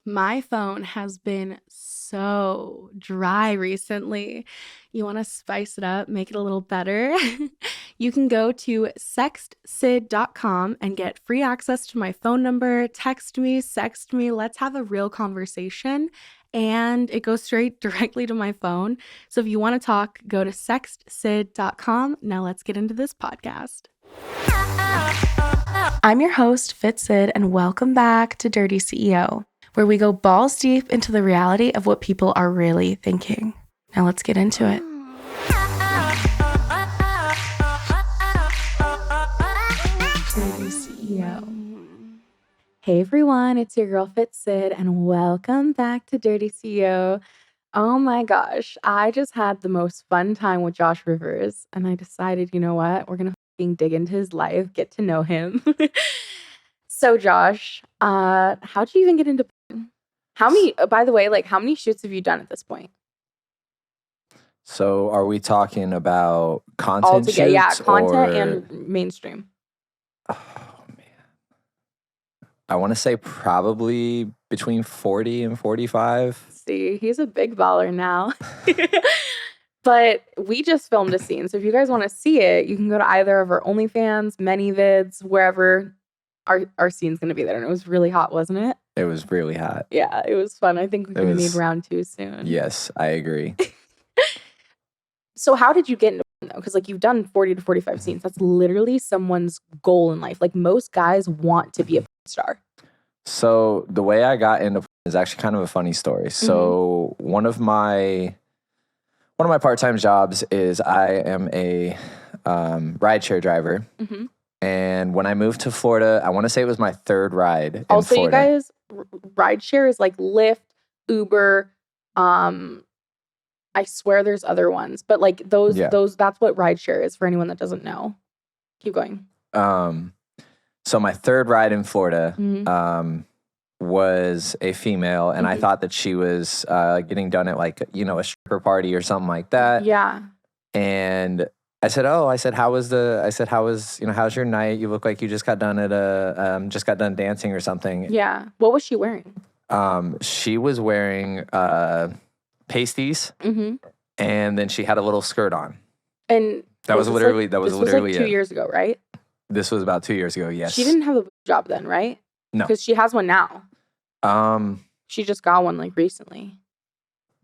My phone has been so dry recently. You want to spice it up, make it a little better? You can go to sextsid.com and get free access to my phone number. Text me, sext me, let's have a real conversation. And it goes straight directly to my phone. So if you want to talk, go to sextsid.com. Now let's get into this podcast. I'm your host, Fitsid, and welcome back to Dirty CEO, where we go balls deep into the reality of what people are really thinking. Now let's get into it. Dirty CEO. Hey everyone, it's your girl Fitsid, and welcome back to Dirty CEO. Oh my gosh, I just had the most fun time with Josh Rivers, and I decided, you know what, we're gonna dig into his life, get to know him. So Josh, how'd you even get into porn? How many, by the way, how many shoots have you done at this point? So are we talking about content Altogether, yeah, shoots content or... and mainstream. Oh, man. I want to say probably between 40 and 45. See, he's a big baller now. But we just filmed a scene. So if you guys want to see it, you can go to either of our OnlyFans, many vids, wherever our scene's going to be there. And it was really hot, wasn't it? It was really hot. Yeah, it was fun. I think we're going to need round 2 soon. Yes, I agree. So how did you get into porn, though? Because you've done 40 to 45 scenes. That's literally someone's goal in life. Most guys want to be a porn star. So the way I got into porn is actually kind of a funny story. So one of my part-time jobs is I am a rideshare driver. Mm-hmm. And when I moved to Florida, I want to say it was my third ride in also, Florida. You guys, rideshare is like Lyft, Uber. I swear there's other ones, but those that's what rideshare is for anyone that doesn't know. Keep going. So my third ride in Florida was a female, and I thought that she was getting done at a stripper party or something like that. Yeah. And I said, how's your night? You look like you just got done at dancing or something. Yeah. What was she wearing? She was wearing pasties, and then she had a little skirt on. And that was literally it. 2 years ago, right? This was about 2 years ago. Yes. She didn't have a job then, right? No, because she has one now. She just got one recently,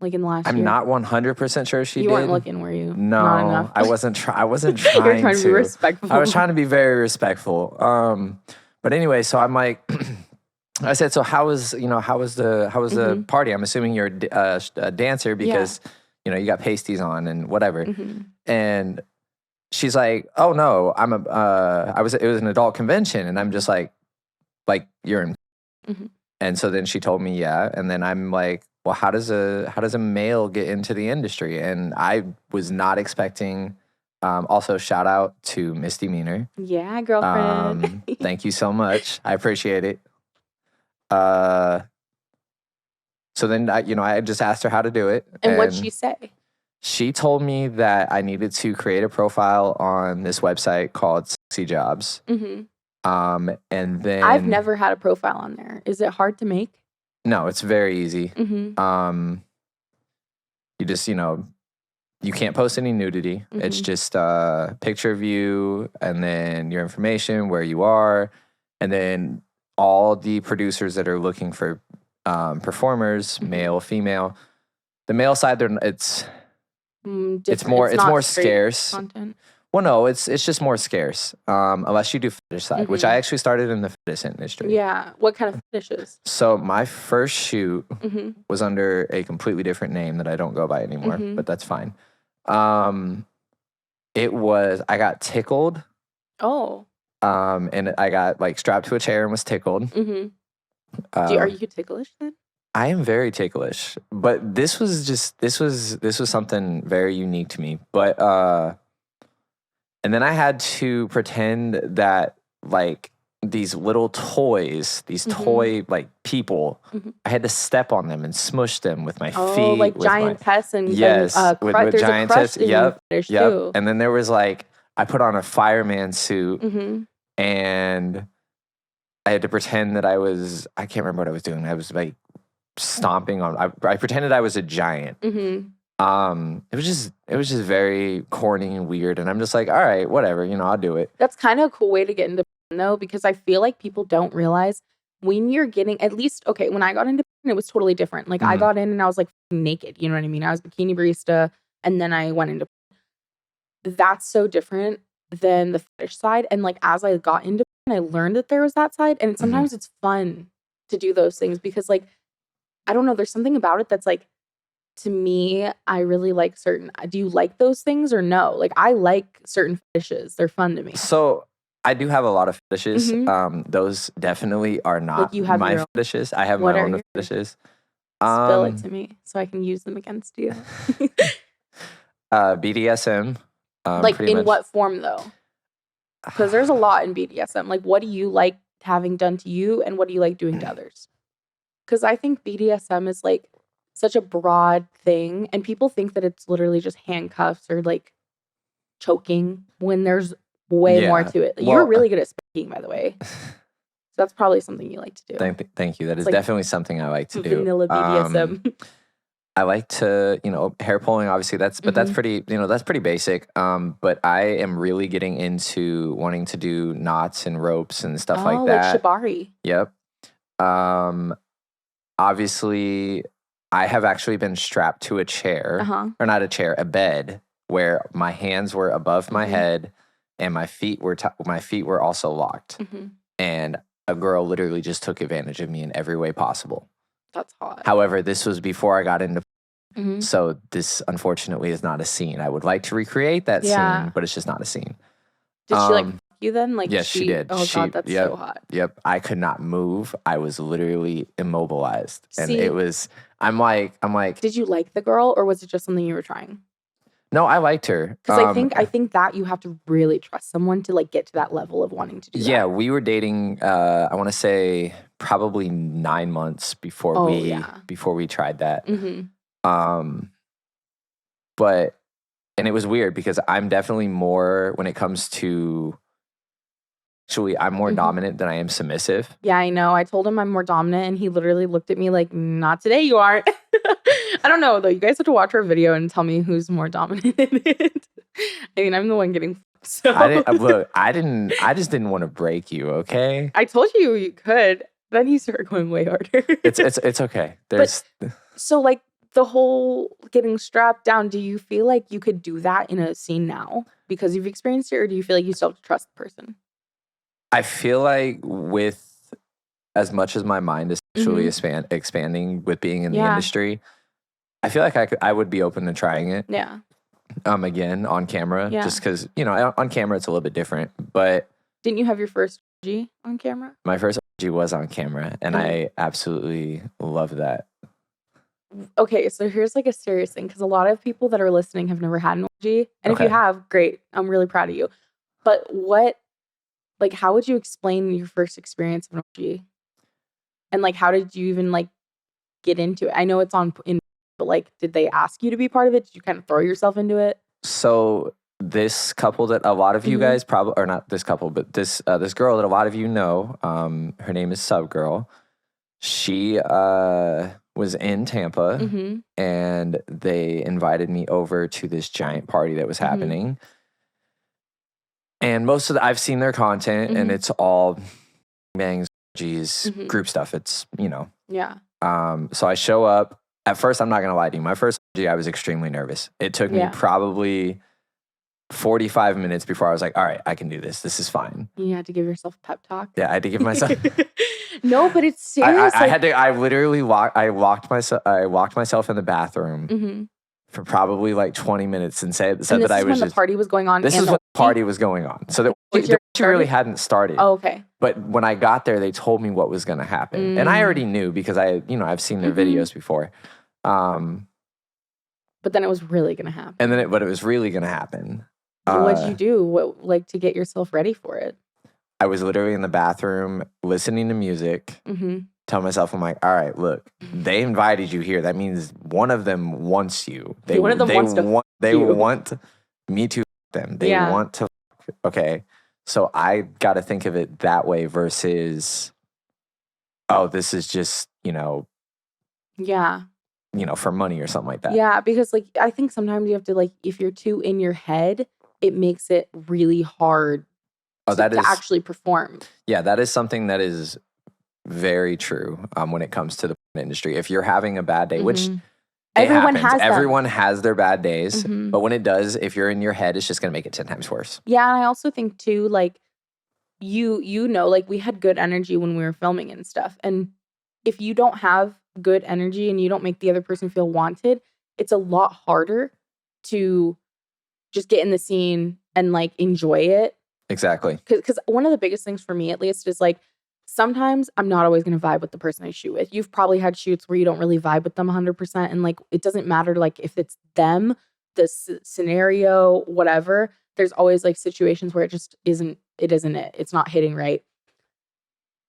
in the last year. I'm not 100% sure she did. You weren't looking, were you? No, not enough. I wasn't trying. You're trying to be respectful. I was trying to be very respectful. But anyway, so I'm like, I said, so how was the party? I'm assuming you're a dancer because you got pasties on and whatever. And she's like, oh no, it was an adult convention, and I'm just like you're in. And so then she told me, yeah, and then I'm like, well, how does a male get into the industry? And I was not expecting. Also, shout out to Misdemeanor. Yeah, girlfriend. Thank you so much. I appreciate it. So then I just asked her how to do it. And what'd she say? She told me that I needed to create a profile on this website called Sexy Jobs. And then I've never had a profile on there. Is it hard to make? No, it's very easy. You just, you can't post any nudity. It's just a picture of you and then your information, where you are, and then all the producers that are looking for performers, male, female. The male side, it's more scarce. Content. Well, no, it's just more scarce. Unless you do fetish side, which I actually started in the fetish industry. Yeah. What kind of fetishes? So my first shoot was under a completely different name that I don't go by anymore, but that's fine. I got tickled. Oh. And I got strapped to a chair and was tickled. Are you ticklish then? I am very ticklish, but this was something very unique to me. But and then I had to pretend that these little toys, these toy people, I had to step on them and smush them with my feet. Oh, like giantess and yes, with giantess. Yep. Too. And then there was I put on a fireman suit and I had to pretend that I can't remember what I was doing. I was stomping on. I pretended I was a giant. It was just very corny and weird, and I'm just like, all right, whatever, I'll do it. That's kind of a cool way to get into though, because I feel like people don't realize when you're getting, at least, okay, when I got into it was totally different. Like I got in and I was like naked, you know what I mean? I was bikini barista, and then I went into. That's so different than the fetish side. And like as I got into it, I learned that there was that side, and sometimes it's fun to do those things because like I don't know, there's something about it that's like, to me, I really like certain. Do you like those things or no? Like I like certain fetishes; they're fun to me. So I do have a lot of fetishes. Those definitely are not Like you have my your own. fetishes. I have What my are own yours? fetishes. Spill it to me so I can use them against you. BDSM. Like pretty in much. what form though? Because there's a lot in BDSM. Like what do you like having done to you, and what do you like doing to others? Because I think BDSM is like such a broad thing, and people think that it's literally just handcuffs or like choking when there's way more to it. You're really good at speaking, by the way. So that's probably something you like to do. Thank you. That is like definitely something I like to do. Vanilla BDSM. I like to, hair pulling, obviously that's pretty, that's pretty basic. But I am really getting into wanting to do knots and ropes and stuff like that. Like shibari. Yep. Obviously I have actually been strapped to a chair, or not a chair, a bed, where my hands were above my head and my feet were also locked. And a girl literally just took advantage of me in every way possible. That's hot. However, this was before I got into so this unfortunately is not a scene. I would like to recreate that scene, but it's just not a scene. Did she like fuck you then? Like yes, she did. Oh god, that's so hot. Yep. I could not move. I was literally immobilized. And it was I'm like did you like the girl, or was it just something you were trying? No, I liked her. Because I think that you have to really trust someone to like get to that level of wanting to do that. Yeah, we were dating I want to say probably 9 months before we tried that. But and it was weird because I'm definitely more when it comes to actually I'm more dominant than I am submissive. Yeah, I know. I told him I'm more dominant, and he literally looked at me like, not today you aren't. I don't know though. You guys have to watch our video and tell me who's more dominant in it. I mean, I'm the one getting. So I just didn't want to break you. Okay. I told you could. Then he started going way harder. It's okay. So like the whole getting strapped down. Do you feel like you could do that in a scene now because you've experienced it, or do you feel like you still have to trust the person? I feel like with as much as my mind is actually expanding with being in the industry, I feel like I would be open to trying it. Yeah. Again on camera, just because on camera it's a little bit different. But didn't you have your first G on camera? My first G was on camera, and I absolutely love that. Okay, so here's like a serious thing, because a lot of people that are listening have never had an orgy, and if you have, great, I'm really proud of you. But how would you explain your first experience of an orgy? And like, how did you even like get into it? I know it's but like, did they ask you to be part of it? Did you kind of throw yourself into it? So this couple that a lot of you guys probably, or not this couple, but this girl that a lot of you know, her name is Subgirl. She was in Tampa, and they invited me over to this giant party that was happening. And I've seen their content, and it's all bangs, group stuff. It's, Yeah. So I show up. At first, I'm not going to lie to you. My first G, I was extremely nervous. It took me probably 45 minutes before I was like, all right, I can do this. This is fine. You had to give yourself a pep talk. Yeah, I had to give myself. No, but it's serious. I had to. I literally locked myself in the bathroom for probably like 20 minutes and said that I was. When the party was going on. This is when the party was going on. So the party really hadn't started. Oh, okay. But when I got there, they told me what was going to happen, and I already knew because I've seen their videos before. But then it was really going to happen. But it was really going to happen. What did you do? To get yourself ready for it? I was literally in the bathroom listening to music, telling myself, I'm like, all right, look, they invited you here. That means one of them wants you. They want me to them. They want to. Okay. So I got to think of it that way versus, oh, this is just, Yeah. For money or something like that. Yeah, because like I think sometimes you have to like if you're too in your head, it makes it really hard to actually perform. Yeah, that is something that is very true when it comes to the industry. If you're having a bad day, which everyone has them. Everyone has their bad days, but when it does, if you're in your head, it's just going to make it 10 times worse. Yeah, and I also think too, like like we had good energy when we were filming and stuff. And if you don't have good energy and you don't make the other person feel wanted, it's a lot harder to just get in the scene and like enjoy it. Exactly. Because one of the biggest things for me, at least, is like sometimes I'm not always going to vibe with the person I shoot with. You've probably had shoots where you don't really vibe with them 100%. And like, it doesn't matter like if it's them, the scenario, whatever. There's always like situations where it just isn't it. It's not hitting right.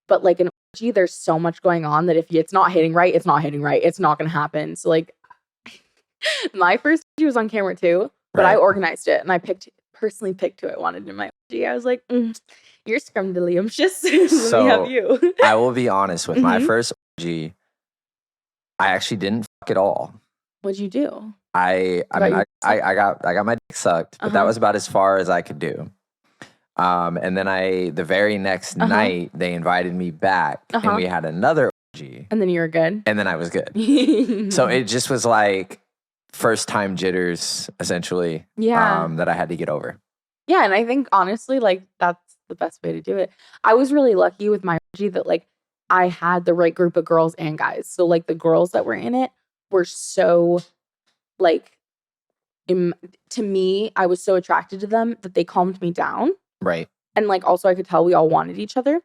But like in OG, there's so much going on that if it's not hitting right, it's not hitting right. It's not going to happen. So like my first OG was on camera too, but I organized it and I personally picked who I wanted in my OG. I was like, you're scrumdiddlyumptious. Let me have you. I will be honest with my first OG, I actually didn't fuck at all. What'd you do? I got my dick sucked, but that was about as far as I could do. And then the very next night, they invited me back and we had another OG. And then you were good? And then I was good. So it just was like first time jitters, essentially, that I had to get over. Yeah, and I think honestly, like that's the best way to do it. I was really lucky with my OG that like I had the right group of girls and guys. So like the girls that were in it were so like to me, I was so attracted to them that they calmed me down. Right. And like also I could tell we all wanted each other.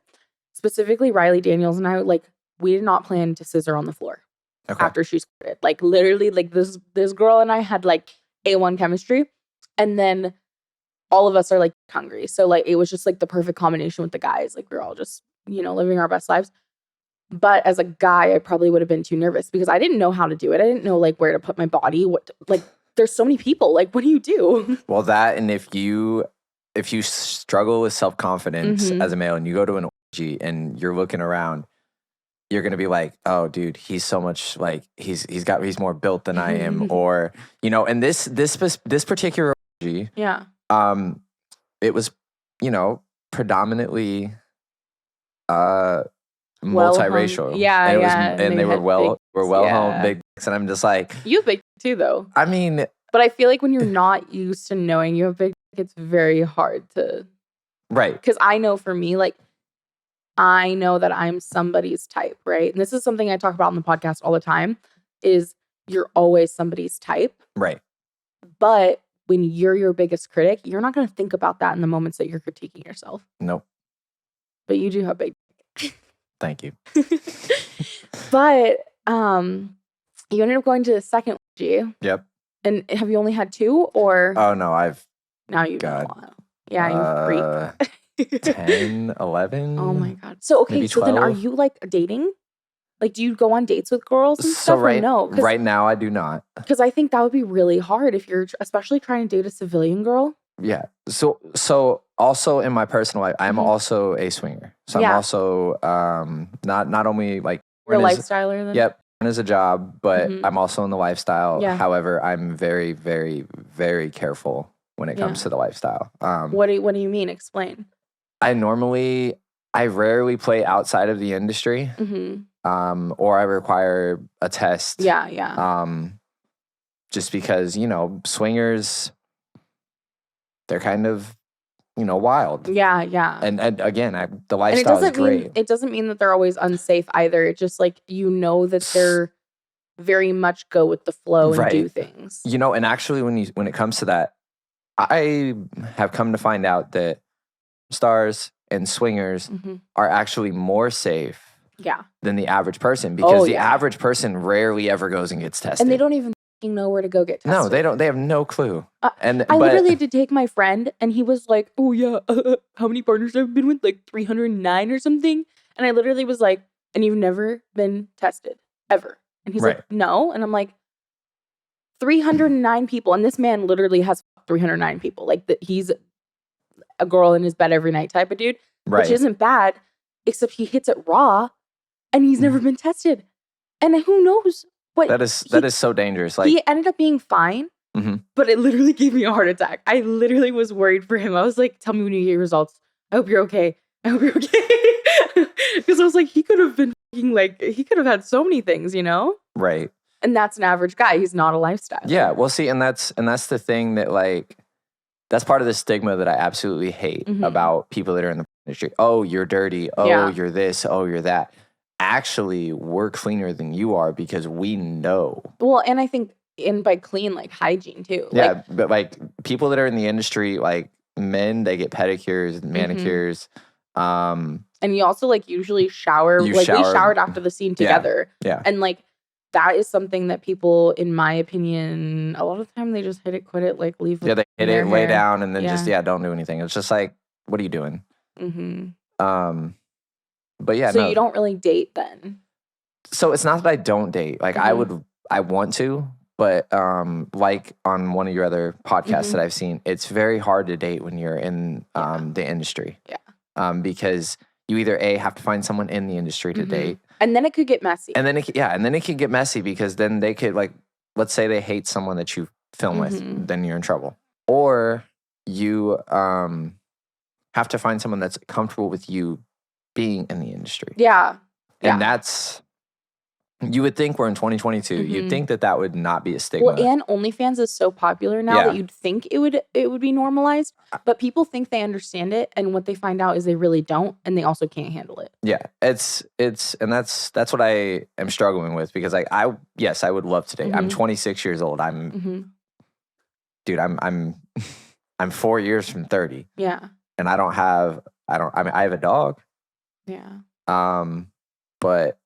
Specifically Riley Daniels and I, like we did not plan to scissor on the floor after she squirted. Like literally like this girl and I had like A1 chemistry. And then all of us are like hungry. So like it was just like the perfect combination with the guys. Like we were all just, living our best lives. But as a guy, I probably would have been too nervous because I didn't know how to do it. I didn't know like where to put my body. There's so many people. Like, what do you do? Well, that and if you struggle with self-confidence as a male and you go to an OG and you're looking around, you're gonna be like, oh, dude, he's so much like he's more built than I am, or and this particular OG, it was predominantly multiracial. And they were well home big dicks, and I'm just like, you have big too though. I mean, but I feel like when you're not used to knowing you have big, it's very hard to because I know for me, like I know that I'm somebody's type, right? And this is something I talk about on the podcast all the time, is you're always somebody's type. Right. But when you're your biggest critic, you're not going to think about that in the moments that you're critiquing yourself. Nope. But you do have big. Thank you. But you ended up going to the second OG. Yep. And have you only had two or? Oh, no, Now you've got a while. Yeah, you freak. 10, 11. Oh my God. So, okay, so then are you like dating? Like, do you go on dates with girls and stuff or no? Right now, I do not. Because I think that would be really hard if you're especially trying to date a civilian girl. Yeah. So also in my personal life, I'm also a swinger. So I'm also not only like you're a lifestyler then? Yep. Is a job, but I'm also in the lifestyle. Yeah. However, I'm very, very, very careful when it comes to the lifestyle. What do you mean? Explain. I rarely play outside of the industry. Or I require a test. Yeah. Just because, swingers, they're kind of, wild. Yeah. And again, the lifestyle is great. It doesn't mean that they're always unsafe either. It's just like, that they're very much go with the flow and do things. And actually when it comes to that, I have come to find out that stars and swingers are actually more safe than the average person, because the average person rarely ever goes and gets tested. And they don't even know where to go get tested. No, they don't. They have no clue. I literally did take my friend and he was like, oh yeah, how many partners have I been with? Like 309 or something. And I literally was like, and you've never been tested ever? And he's like, no. And I'm like, 309 people. And this man literally has 309 people. Like he's a girl in his bed every night type of dude, which isn't bad, except he hits it raw and he's never been tested. And who knows what that is so dangerous. Like, he ended up being fine, but it literally gave me a heart attack. I literally was worried for him. I was like, tell me when you get your results. I hope you're okay. I hope you're okay. Because I was like, he could have been like, he could have had so many things, you know? Right. And that's an average guy. He's not a lifestyle. Yeah. Well, see, and that's the thing that, like, that's part of the stigma that I absolutely hate about people that are in the industry. Oh, you're dirty. Oh, you're this. Oh, you're that. Actually, we're cleaner than you are because we know. Well, and I think by clean, like hygiene too. Yeah, like, but like people that are in the industry, like men, they get pedicures, manicures. And you also like usually shower. We showered after the scene together. Yeah. And like that is something that people, in my opinion, a lot of the time they just hit it, quit it, like leave. Yeah, they hit it, lay down, and then just don't do anything. It's just like, what are you doing? But yeah, so you don't really date then. So it's not that I don't date. Like I want to, but like on one of your other podcasts that I've seen, it's very hard to date when you're in the industry. Yeah. Because you either have to find someone in the industry to date, and then it could get messy. And then it could get messy because then they could, like, let's say they hate someone that you film with, then you're in trouble. Or you have to find someone that's comfortable with you being in the industry. Yeah. And that's, you would think we're in 2022. You'd think that would not be a stigma. Well, and OnlyFans is so popular now that you'd think it would be normalized. But people think they understand it, and what they find out is they really don't, and they also can't handle it. Yeah, it's and that's what I am struggling with, because like I would love to date. I'm 26 years old. Dude, I'm 4 years from 30. Yeah. And I have a dog. Yeah. But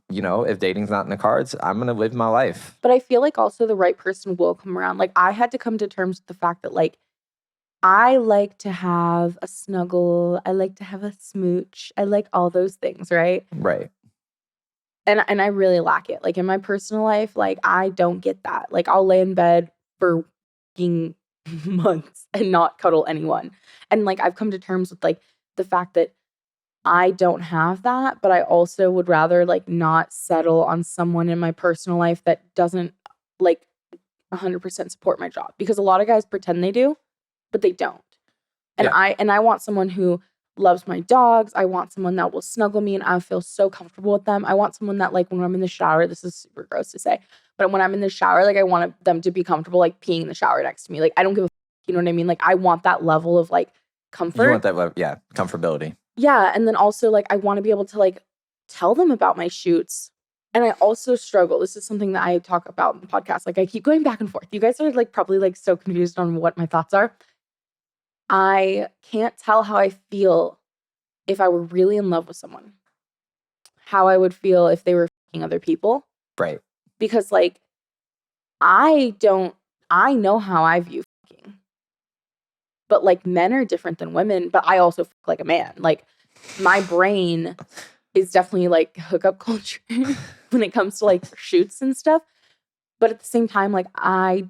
you know, if dating's not in the cards, I'm going to live my life. But I feel like also the right person will come around. Like I had to come to terms with the fact that like I like to have a snuggle. I like to have a smooch. I like all those things, right? Right. And I really lack it. Like in my personal life, like I don't get that. Like I'll lay in bed for months and not cuddle anyone. And like I've come to terms with like the fact that I don't have that, but I also would rather like not settle on someone in my personal life that doesn't like 100% support my job, because a lot of guys pretend they do, but they don't. And I want someone who loves my dogs. I want someone that will snuggle me and I feel so comfortable with them. I want someone that like when I'm in the shower, this is super gross to say, but when I'm in the shower, like I want them to be comfortable like peeing in the shower next to me. Like I don't give a you know what I mean? Like I want that level of like comfort. You want that level, comfortability. Yeah, and then also like I want to be able to like tell them about my shoots. And I also struggle. This is something that I talk about in the podcast. Like I keep going back and forth. You guys are like probably like so confused on what my thoughts are. I can't tell how I feel if I were really in love with someone. How I would feel if they were fucking other people. Right. Because like I know how I view fucking. But like men are different than women, but I also fuck like a man. Like my brain is definitely like hookup culture when it comes to like shoots and stuff. But at the same time, like I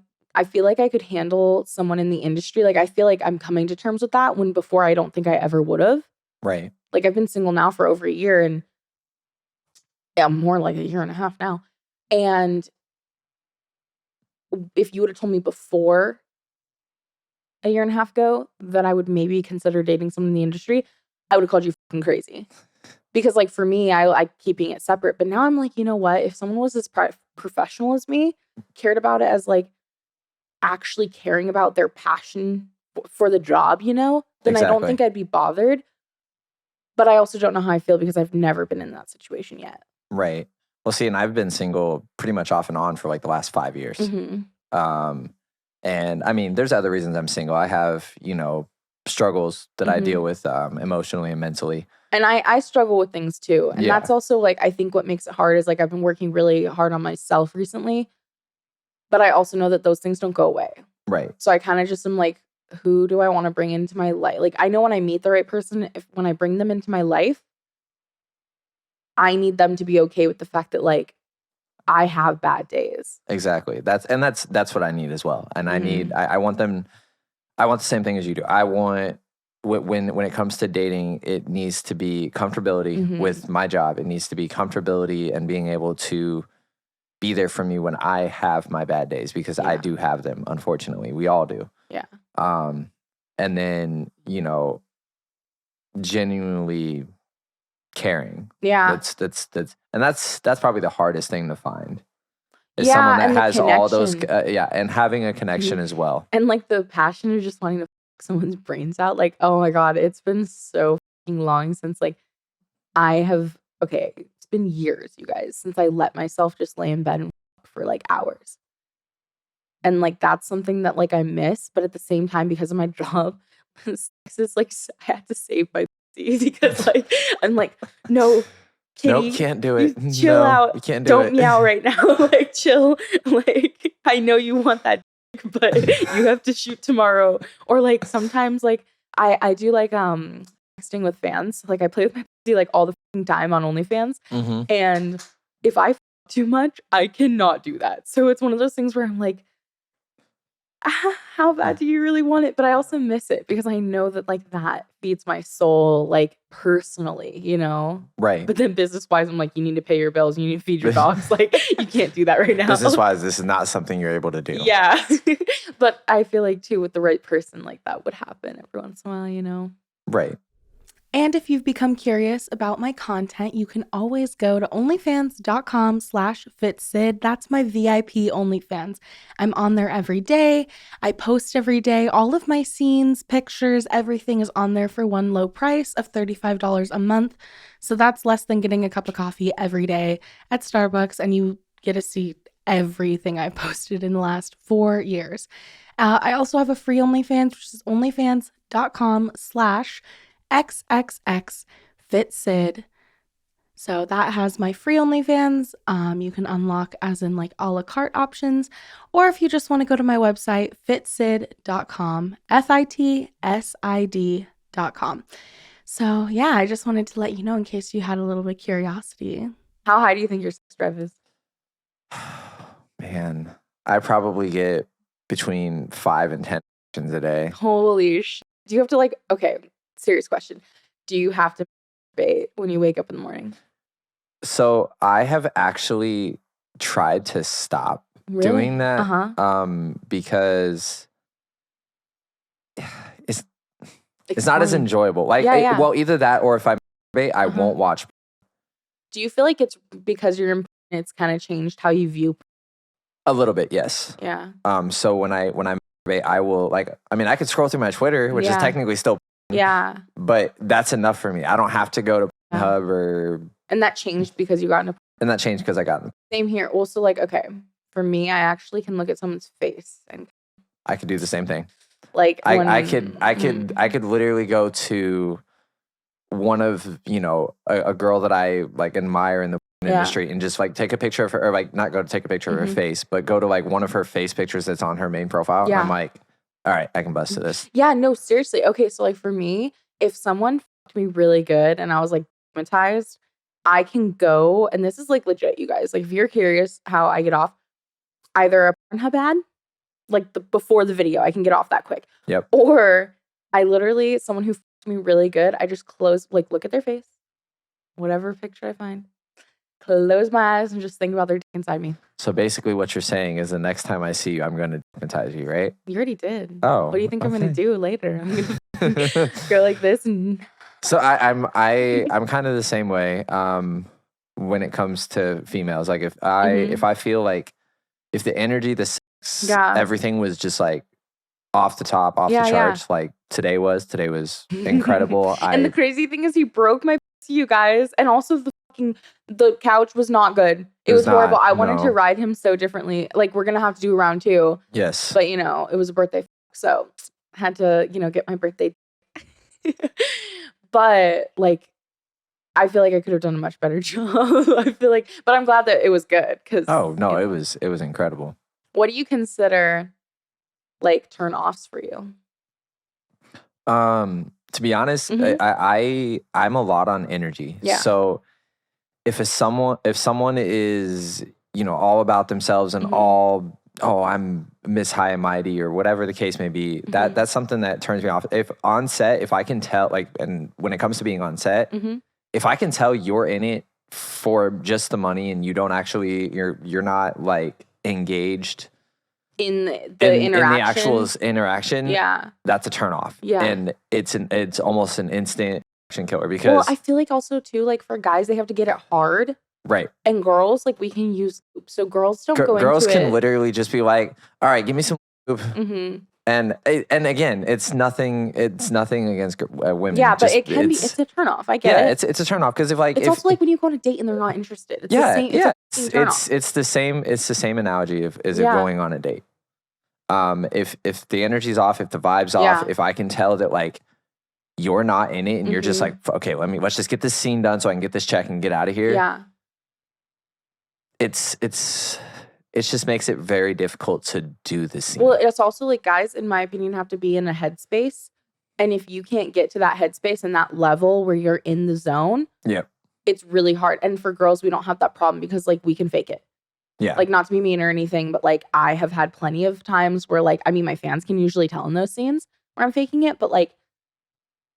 feel like I could handle someone in the industry. Like I feel like I'm coming to terms with that when before I don't think I ever would have. Right. Like I've been single now for over a year, and more like a year and a half now. And if you would have told me before a year and a half ago that I would maybe consider dating someone in the industry, I would have called you fucking crazy. Because like for me, I like keeping it separate. But now I'm like, you know what? If someone was as professional as me, cared about it as like actually caring about their passion for the job, you know, then I don't think I'd be bothered. But I also don't know how I feel because I've never been in that situation yet. Right. Well, see, and I've been single pretty much off and on for like the last 5 years. And I mean, there's other reasons I'm single. I have, you know, struggles that I deal with emotionally and mentally. And I struggle with things too. And that's also like, I think what makes it hard is like, I've been working really hard on myself recently, but I also know that those things don't go away. Right. So I kind of just am like, who do I want to bring into my life? Like, I know when I meet the right person, when I bring them into my life, I need them to be okay with the fact that like, I have bad days. Exactly. That's what I need as well. And I want the same thing as you do. I want, when it comes to dating, it needs to be comfortability with my job. It needs to be comfortability and being able to be there for me when I have my bad days, because I do have them, unfortunately. We all do. Yeah. And then, you know, genuinely caring. Yeah. That's probably the hardest thing to find. Is someone that has all those, and having a connection as well. And like the passion of just wanting to fuck someone's brains out. Like, oh my God, it's been so fucking long since like it's been years, you guys, since I let myself just lay in bed and fuck for like hours. And like that's something that like I miss, but at the same time, because of my job, it's like I had to save my pussy because like I'm like, no, kitty, nope, can't do it. Chill out. You can't Don't meow right now. Like chill. Like I know you want that, but you have to shoot tomorrow. Or like sometimes like I do like texting with fans. Like I play with my pussy like all the fucking time on OnlyFans. And if I too much, I cannot do that. So it's one of those things where I'm like, how bad do you really want it? But I also miss it because I know that like that feeds my soul, like personally, you know? Right. But then business wise, I'm like, you need to pay your bills, you need to feed your dogs. Like you can't do that right now. Business wise, this is not something you're able to do. Yeah. But I feel like too, with the right person, like that would happen every once in a while, you know? Right. And if you've become curious about my content, you can always go to onlyfans.com/fitsid. That's my VIP OnlyFans. I'm on there every day. I post every day. All of my scenes, pictures, everything is on there for one low price of $35 a month. So that's less than getting a cup of coffee every day at Starbucks, and you get to see everything I've posted in the last 4 years. I also have a free OnlyFans, which is onlyfans.com/XXXFitSid. So that has my free OnlyFans. You can unlock as in like a la carte options. Or if you just want to go to my website, fitsid.com, FITSID.com. So yeah, I just wanted to let you know in case you had a little bit of curiosity. How high do you think your sex drive is? Man, I probably get between 5 and 10 a day. Holy shit. Do you have to like, okay, serious question. Do you have to masturbate when you wake up in the morning? So I have actually tried to stop doing that because it's not as enjoyable. Like, well, either that or if I masturbate, I won't watch. Do you feel like it's because you're in, it's kind of changed how you view? A little bit, yes. Yeah. So when I masturbate, I will like, I mean, I could scroll through my Twitter, which is technically still. Yeah. But that's enough for me. I don't have to go to Hub or. And that changed because you got into. And that changed because I got in. Same here. Also, like, okay, for me, I actually can look at someone's face and. I could do the same thing. Like I could literally go to one of, you know, a girl that I like admire in the industry and just like take a picture of her, or like not go to take a picture of her face, but go to like one of her face pictures that's on her main profile. Yeah. And I'm like, all right, I can bust to this. Yeah, no, seriously. Okay, so like for me, if someone fucked me really good and I was like traumatized, I can go, and this is like legit, you guys. Like if you're curious how I get off, either a Pornhub ad, like before the video, I can get off that quick. Yep. Or I literally, someone who fucked me really good, I just close, like look at their face, whatever picture I find, close my eyes and just think about their dick inside me. So basically what you're saying is the next time I see you, I'm going to hypnotize you, right? You already did. Oh. What do you think I'm going to do later? I'm going to go like this and... So I'm kind of the same way when it comes to females. Like if I feel like if the energy, the sex, everything was just like off the top, off the charts, like today was incredible. And the crazy thing is he broke my pussy, you guys, and also the couch was not good. It was horrible. I wanted to ride him so differently. Like we're gonna have to do a round 2. Yes. But you know, it was a birthday, so I had to, you know, get my birthday. But like, I feel like I could have done a much better job. I feel like, but I'm glad that it was good because. Oh no, it was incredible. What do you consider like turn offs for you? To be honest, I'm a lot on energy. Yeah. So if someone is, you know, all about themselves and I'm Miss High and Mighty or whatever the case may be, that's something that turns me off. If on set, if I can tell, like, and when it comes to being on set, if I can tell you're in it for just the money and you don't actually, you're not like engaged in the interaction, in the actual interaction, yeah, that's a turn off. Yeah. And it's almost an instant action killer because, well, I feel like also too, like for guys, they have to get it hard. right. And girls, like we can use lube. So girls don't go Girls into can it. literally just be like, all right, give me some lube. Mm-hmm. And again, it's nothing against women. Yeah, but it's a turnoff. I get it. It's a turnoff because it's also like when you go on a date and they're not interested. It's the same. It's the same analogy of it going on a date. If the energy's off, if the vibe's off, if I can tell that like you're not in it and you're just like, okay, let's just get this scene done so I can get this check and get out of here. Yeah. It just makes it very difficult to do the scene. Well, it's also like guys, in my opinion, have to be in a headspace. And if you can't get to that headspace and that level where you're in the zone, it's really hard. And for girls, we don't have that problem because like we can fake it. Yeah. Like not to be mean or anything, but like I have had plenty of times where like, I mean, my fans can usually tell in those scenes where I'm faking it, but like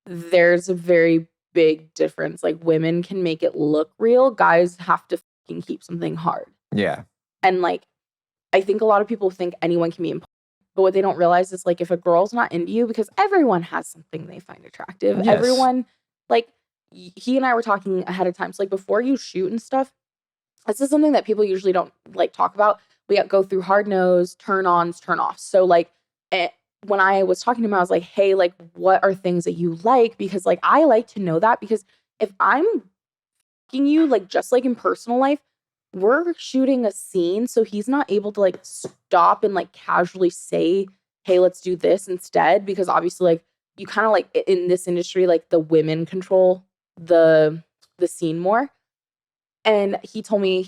there's a very big difference. Like women can make it look real. Guys have to fucking keep something hard. Yeah. And like, I think a lot of people think anyone can be important, but what they don't realize is like, if a girl's not into you, because everyone has something they find attractive. Yes. Everyone, like he and I were talking ahead of time. So like before you shoot and stuff, this is something that people usually don't like talk about. We go through hard nose, turn-ons, turn-offs. So like when I was talking to him, I was like, hey, like what are things that you like? Because like, I like to know that because if I'm fucking you, like just like in personal life, we're shooting a scene, so he's not able to like stop and like casually say, hey, let's do this instead, because obviously like you kind of like in this industry, like the women control the scene more. And he told me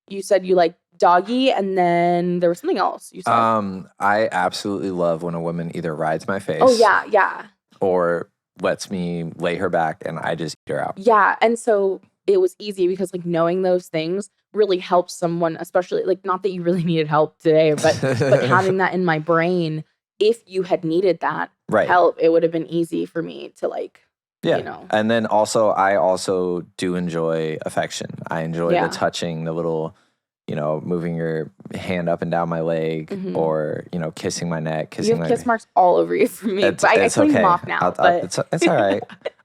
you said you like doggy, and then there was something else you said. I absolutely love when a woman either rides my face. Oh yeah. Or lets me lay her back and I just eat her out. Yeah, and so it was easy because like knowing those things really helps someone, especially like not that you really needed help today, but having that in my brain, if you had needed that help, it would have been easy for me to like, you know. And then also, I also do enjoy affection. I enjoy the touching, the little, you know, moving your hand up and down my leg, or, you know, kissing my neck. You have kiss marks all over you for me. But I clean them off now. It's all right.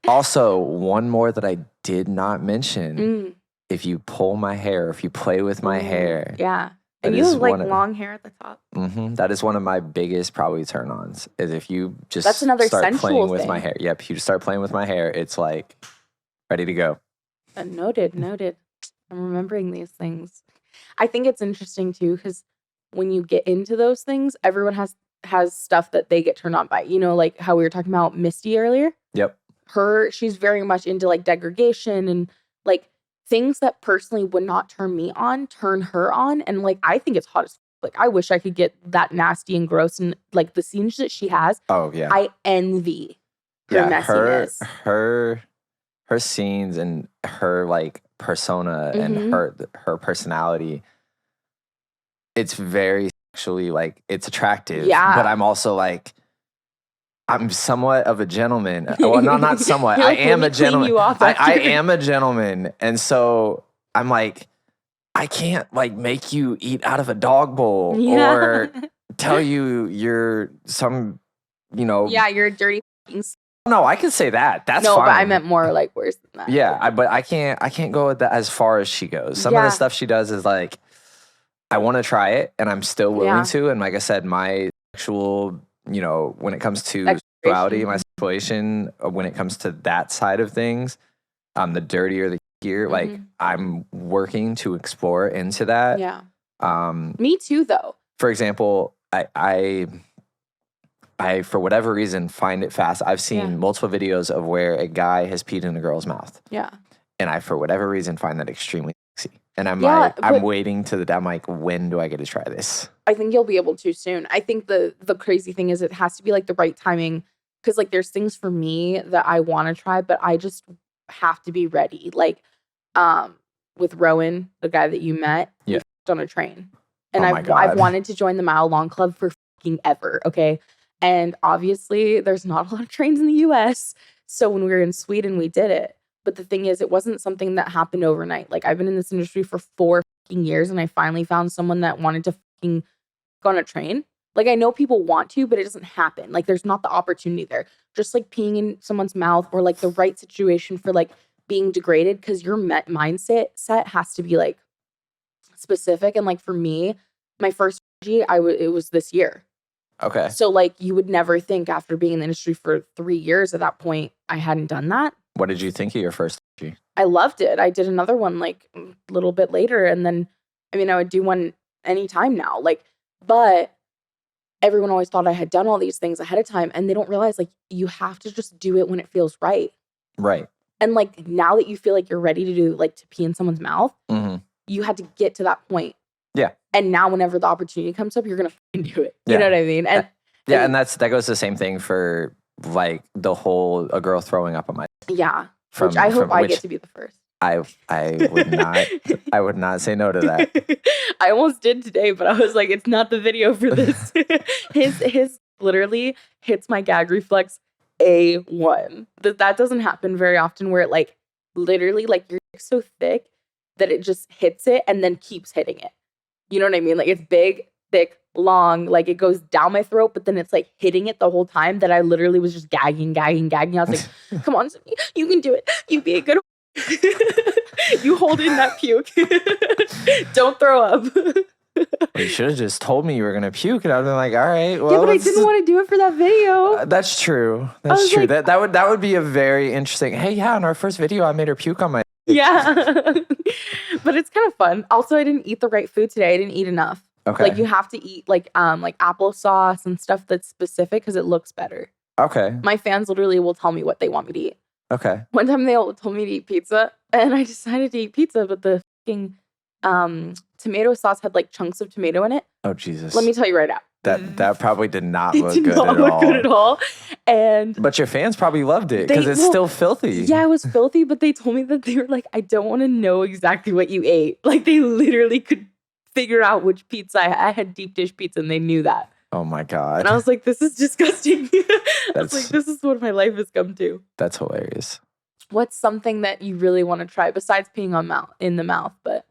Also, one more that I did not mention. If you pull my hair, if you play with my hair. Yeah. And you have like long hair at the top. That is one of my biggest probably turn-ons, is if you just That's another start playing with thing. my hair. Yep, if you just start playing with my hair, it's like ready to go. Noted. I'm remembering these things. I think it's interesting too, because when you get into those things, everyone has stuff that they get turned on by. You know, like how we were talking about Misty earlier. Yep. She's very much into like degradation and like things that personally would not turn me on, turn her on. And like, I think it's hot as like, I wish I could get that nasty and gross, and like the scenes that she has. Oh yeah. I envy her messiness. Her scenes and her like persona and her personality. It's very sexually like, it's attractive. Yeah. But I'm also like, I'm somewhat of a gentleman. Well, not somewhat. I am a gentleman. I am a gentleman. And so I'm like, I can't like make you eat out of a dog bowl or tell you you're some, you know. Yeah, you're a dirty. No, I can say that. That's no, fine. But I meant more like worse than that. Yeah, but I can't go with that as far as she goes. Some of the stuff she does is like, I want to try it and I'm still willing to. And like I said, my sexual, you know, when it comes to sexuality, my situation, when it comes to that side of things, the dirtier the gear, like I'm working to explore into that. Yeah. Me too, though. For example, I for whatever reason find it fast. I've seen multiple videos of where a guy has peed in a girl's mouth. Yeah. And I, for whatever reason, find that extremely sexy. And I'm like, I'm waiting I'm like, when do I get to try this? I think you'll be able to soon. I think the crazy thing is it has to be like the right timing, because like there's things for me that I want to try, but I just have to be ready. Like with Rowan, the guy that you met, we on a train. And I've wanted to join the Mile Long Club for fucking ever, okay? And obviously there's not a lot of trains in the US. So when we were in Sweden, we did it. But the thing is, it wasn't something that happened overnight. Like, I've been in this industry for 4 fucking years, and I finally found someone that wanted to fucking go on a train. Like, I know people want to, but it doesn't happen. Like, there's not the opportunity there. Just like peeing in someone's mouth, or like the right situation for like being degraded, because your mindset has to be like specific. And like for me, my first it was this year. Okay. So like you would never think after being in the industry for 3 years at that point I hadn't done that. What did you think of your first G? I loved it. I did another one like a little bit later, and then I mean I would do one anytime now. Like, but everyone always thought I had done all these things ahead of time, and they don't realize like you have to just do it when it feels right. Right. And like now that you feel like you're ready to do like to pee in someone's mouth, you had to get to that point. Yeah. And now whenever the opportunity comes up, you're gonna do it. You know what I mean? And and that goes the same thing for like the whole a girl throwing up on my which I hope I get to be the first. I would not I would not say no to that. I almost did today, but I was like, it's not the video for this. his literally hits my gag reflex A1. That doesn't happen very often, where it like literally like you're so thick that it just hits it and then keeps hitting it. You know what I mean? Like it's big, thick, long, like it goes down my throat, but then it's like hitting it the whole time that I literally was just gagging. I was like, come on, you can do it. You be a good you hold in that puke. Don't throw up. You should have just told me you were going to puke, and I'd been like, all right, well. Yeah, but I didn't want to do it for that video. That's true. That's true. Like, that would be a very interesting, hey, yeah, in our first video, I made her puke on my. Yeah. But it's kind of fun. Also, I didn't eat the right food today. I didn't eat enough. Okay. Like you have to eat like applesauce and stuff that's specific because it looks better. Okay. My fans literally will tell me what they want me to eat. Okay. One time they all told me to eat pizza, and I decided to eat pizza, but the fucking tomato sauce had like chunks of tomato in it. Oh Jesus! Let me tell you right now. That probably did not look good at all. But your fans probably loved it because it's still filthy. Yeah, it was filthy, but they told me that they were like, I don't want to know exactly what you ate. Like they literally could figure out which pizza I had deep dish pizza, and they knew that. Oh my God. And I was like, this is disgusting. I was like, this is what my life has come to. That's hilarious. What's something that you really want to try besides peeing in the mouth? But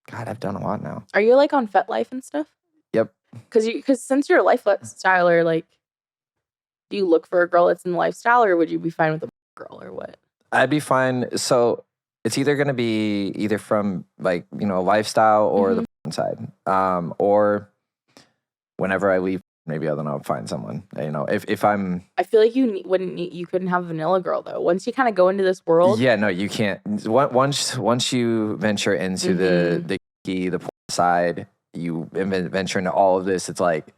God, I've done a lot now. Are you like on FetLife and stuff? Yep. Because since you're a lifestyler, like, do you look for a girl that's in the lifestyle, or would you be fine with a girl, or what? I'd be fine. So it's either going to be either from like, you know, a lifestyle or the side. Or whenever I leave, maybe I'll find someone, you know, if I'm. I feel like you couldn't have a vanilla girl though. Once you kind of go into this world. Yeah, no, you can't. Once you venture into the porn side, you venture into all of this. It's like,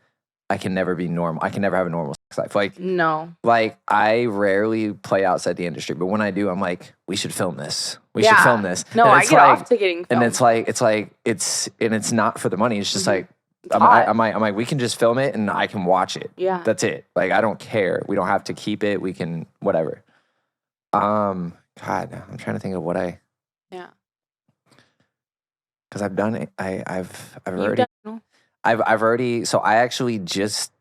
I can never be normal. I can never have a normal sex life. Like, no. Like, I rarely play outside the industry, but when I do, I'm like, we should film this. We should film this. No, I get off to getting filmed. And it's not for the money. It's just like, I'm like, we can just film it and I can watch it. Yeah. That's it. Like, I don't care. We don't have to keep it. We can, whatever. God, I'm trying to think of what yeah. Because I've done it. I've already, so I actually just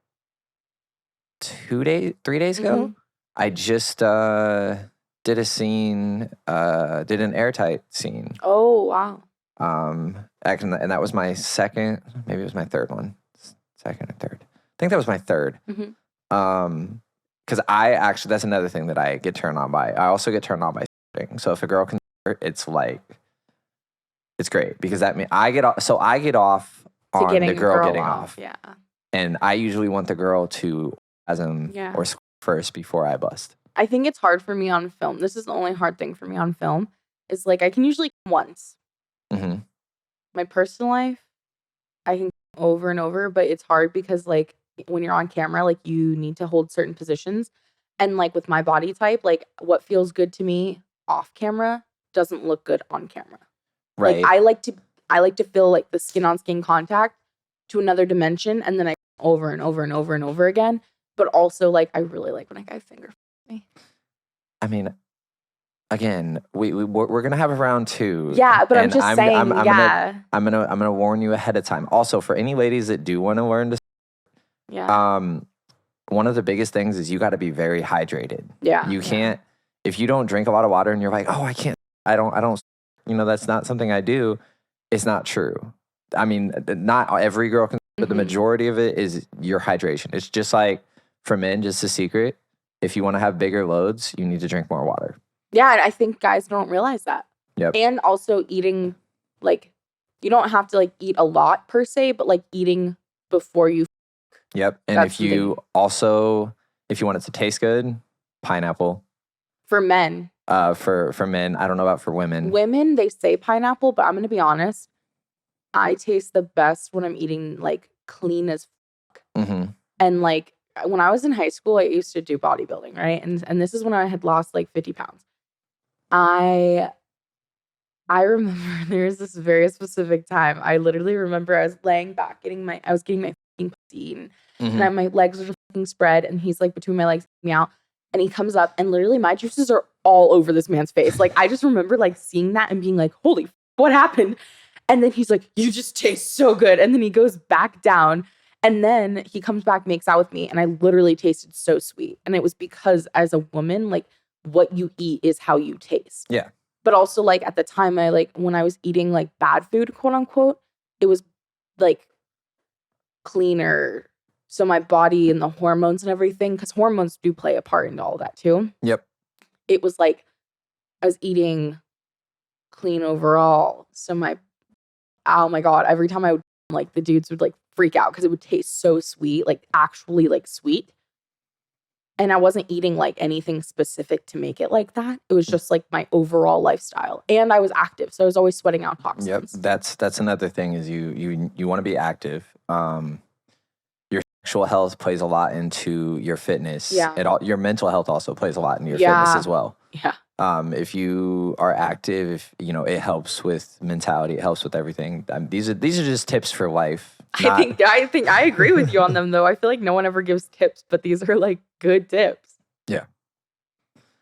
3 days ago, I just did a scene, did an airtight scene. Oh, wow. And that was my second, maybe it was my third one. Second or third. I think that was my third. Because that's another thing that I get turned on by. I also get turned on by squirting. So if a girl can squirt, it's like, it's great because that means I get off on the girl getting off. Yeah. And I usually want the girl to orgasm or squirt first before I bust. I think it's hard for me on film. This is the only hard thing for me on film is like I can usually come once. My personal life, I can come over and over, but it's hard because like when you're on camera, like you need to hold certain positions. And like with my body type, like what feels good to me off camera doesn't look good on camera. Right. Like I like to feel like the skin on skin contact to another dimension, and then I over and over and over and over again. But also like I really like when a guy finger me. I mean, again, we're gonna have a round 2. Yeah, but I'm just saying. I'm gonna warn you ahead of time. Also, for any ladies that do want to learn to, one of the biggest things is you got to be very hydrated. Yeah, you can't. if you don't drink a lot of water and you're like, oh, I don't, that's not something I do. It's not true. I mean, not every girl can, but the majority of it is your hydration. It's just like for men, just a secret. If you want to have bigger loads, you need to drink more water. Yeah, and I think guys don't realize that. Yep. And also eating, like, you don't have to like eat a lot per se, but like eating before you. Yep. And if you want it to taste good, pineapple. For men. For men, I don't know about for women. Women, they say pineapple, but I'm gonna be honest. I taste the best when I'm eating like clean as fuck. And like when I was in high school, I used to do bodybuilding, right? And this is when I had lost like 50 pounds. I remember there's this very specific time. I literally remember I was laying back I was getting my fucking pussy eaten. And my legs were just fucking spread, and he's like between my legs me out. And he comes up, and literally my juices are all over this man's face. Like I just remember like seeing that and being like, holy what happened? And then he's like, you just taste so good. And then he goes back down. And then he comes back, makes out with me. And I literally tasted so sweet. And it was because as a woman, like what you eat is how you taste. Yeah. But also like at the time when I was eating like bad food, quote unquote, it was like cleaner. So my body and the hormones and everything, because hormones do play a part into all that too. Yep. It was like I was eating clean overall. So oh my God, every time I would, like the dudes would like freak out because it would taste so sweet, like actually like sweet. And I wasn't eating like anything specific to make it like that. It was just like my overall lifestyle. And I was active. So I was always sweating out toxins. Yep. That's another thing is you want to be active. Your sexual health plays a lot into your fitness. Yeah. Your mental health also plays a lot in your fitness as well. Yeah. If you are active, it helps with mentality. It helps with everything. These are just tips for life. I think I agree with you on them though. I feel like no one ever gives tips, but these are like good tips. Yeah.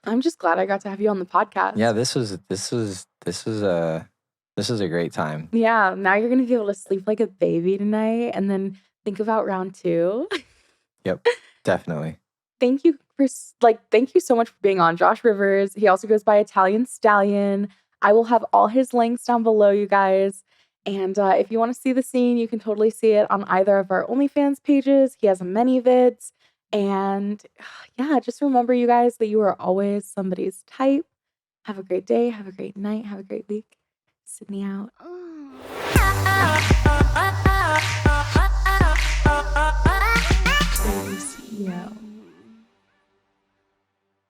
I'm just glad I got to have you on the podcast. Yeah, this is a great time. Yeah, now you're gonna be able to sleep like a baby tonight, and then think about round 2. Yep, definitely. Thank you so much for being on. Josh Rivers. He also goes by Italian Stallion. I will have all his links down below, you guys. And if you want to see the scene, you can totally see it on either of our OnlyFans pages. He has many vids. And yeah, just remember, you guys, that you are always somebody's type. Have a great day. Have a great night. Have a great week. Sydney out. CEO.